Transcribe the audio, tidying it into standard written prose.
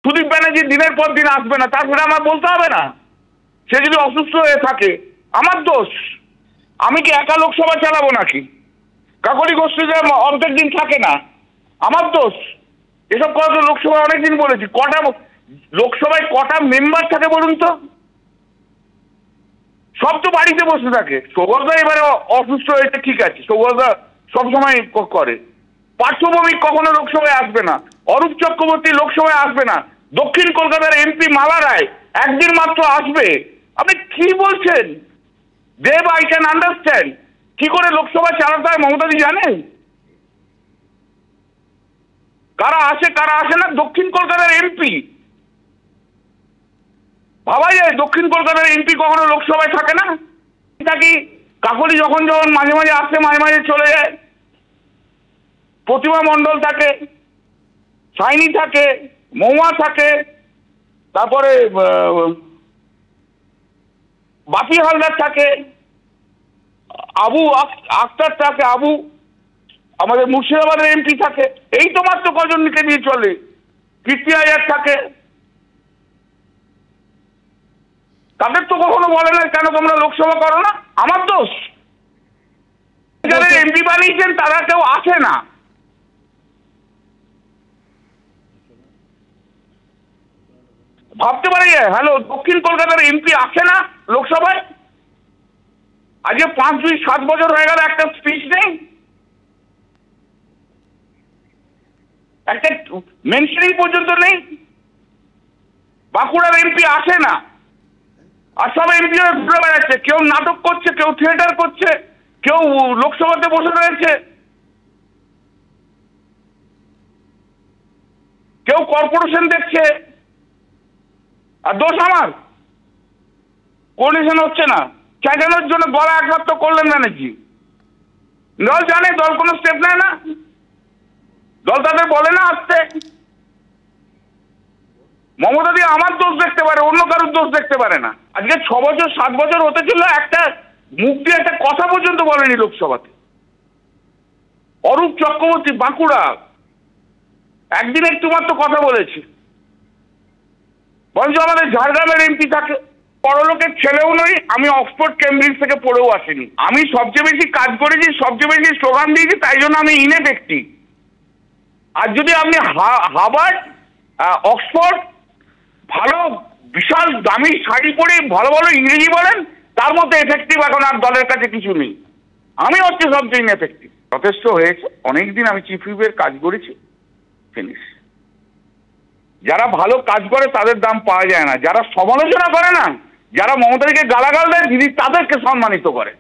সুদীপ ব্যানার্জি দিনের পর দিন আসবে না, তার সেটা আমার বলতে হবে না? সে যদি অসুস্থ হয়ে থাকে আমার দোষ? আমি কি একা লোকসভা চালাবো নাকি? কাকলি গোষ্ঠীতে অর্ধেক দিন থাকে না, আমার দোষ? এসব কথা তো লোকসভায় অনেকদিন বলেছি। লোকসভায় কটা মেম্বার থাকে বলুন তো? সব তো বাড়িতে বসে থাকে। সৌগতদা এবারে অসুস্থ হয়েছে, ঠিক আছে, সৌগতদা সবসময় করে। পার্থভৌমিক কখনো লোকসভায় আসবে না, অরূপ চক্রবর্তী লোকসভায় আসবে না, দক্ষিণ কলকাতার এমপি মালা রায় একদিন মাত্র আসবে। আপনি কি বলছেন? দেব, আই ক্যান আন্ডারস্ট্যান্ড। কি করে লোকসভা চালাতে হয় মমতাদি জানেন? কারা আসে কারা আসে না? দক্ষিণ কলকাতার এমপি, ভাবা যায় দক্ষিণ কলকাতার এমপি কখনো লোকসভায় থাকে না? থাকি, কাকলি যখন যখন মাঝে মাঝে আসে, মাঝে মাঝে চলে যায়। প্রতিমা মণ্ডল থাকে, সাইনি থাকে, মৌয়া থাকে, তারপরে বাপি হালদার থাকে, আবু আক্তার থাকে, আবু আমাদের মুর্শিদাবাদের এমপি থাকে। এই তো মাত্র কজনকে নিয়ে চলে। কীর্তি আয়ার থাকে। তাদের তো কখনো বলে না কেন তোমরা লোকসভা করো না? আমার দোষ? যারা এমপি বানিয়েছেন তারা কেউ আসে না। ভাবতে পারে হ্যালো, দক্ষিণ কলকাতার এমপি আসে না লোকসভায়? আজকে 5-7 বছর হয়ে গেল, একটা স্পিচ নেই, একটা মেনশনিং পর্যন্ত নেই। বাঁকুড়ার এমপি আসে না, আর সব এমপি ঘুরে বেড়াচ্ছে। কেউ নাটক করছে, কেউ থিয়েটার করছে, কেউ লোকসভাতে বসে রয়েছে, কেউ কর্পোরেশন দেখছে। আর দোষ আমার? কোঅর্ডিনেশন হচ্ছে না, চেঁচানোর জন্য গলা একমাত্র করলেন ব্যানার্জি। দল জানে, দল কোনো স্টেপ নেয় না, দল তাদের বলে না আসতে। মমতা দি আমার দোষ দেখতে পারে, অন্য কারোর দোষ দেখতে পারে না। আজকে 6 বছর 7 বছর হতে ছিল, একটা মুখ দিয়ে একটা কথা পর্যন্ত বলেনি লোকসভাতে। অরূপ চক্রবর্তী বাঁকুড়া একদিন একটু মাত্র কথা বলেছে। বরঞ্চ আমাদের ঝাড়গ্রামের এমপি থাকে, পরলোকের ছেলেও নই, আমি অক্সফোর্ড কেমব্রিজ থেকে পড়েও আসিনি। আমি সবচেয়ে বেশি কাজ করেছি, সবচেয়ে বেশি স্লোগান দিয়েছি, তাই জন্য আমি ইনএফেক্টিভ। আর যদি আপনি হার্ভার্ড, অক্সফোর্ড, ভালো বিশাল দামি শাড়ি পরে ভালো ভালো ইংরেজি বলেন, তার মধ্যে এফেক্টিভ এখন আর দলের কাছে কিছু নেই। আমি হচ্ছে সবচেয়ে ইনএফেক্টিভ। যথেষ্ট হয়েছে, অনেকদিন আমি চিফ হুইপের কাজ করেছি, ফিনিশ। যারা ভালো কাজ করে তাদের দাম পাওয়া যায় না, যারা সমালোচনা করে না, যারা মমতাদিকে গালাগাল দেয়, দিদি তাদেরকে সম্মানিত করে।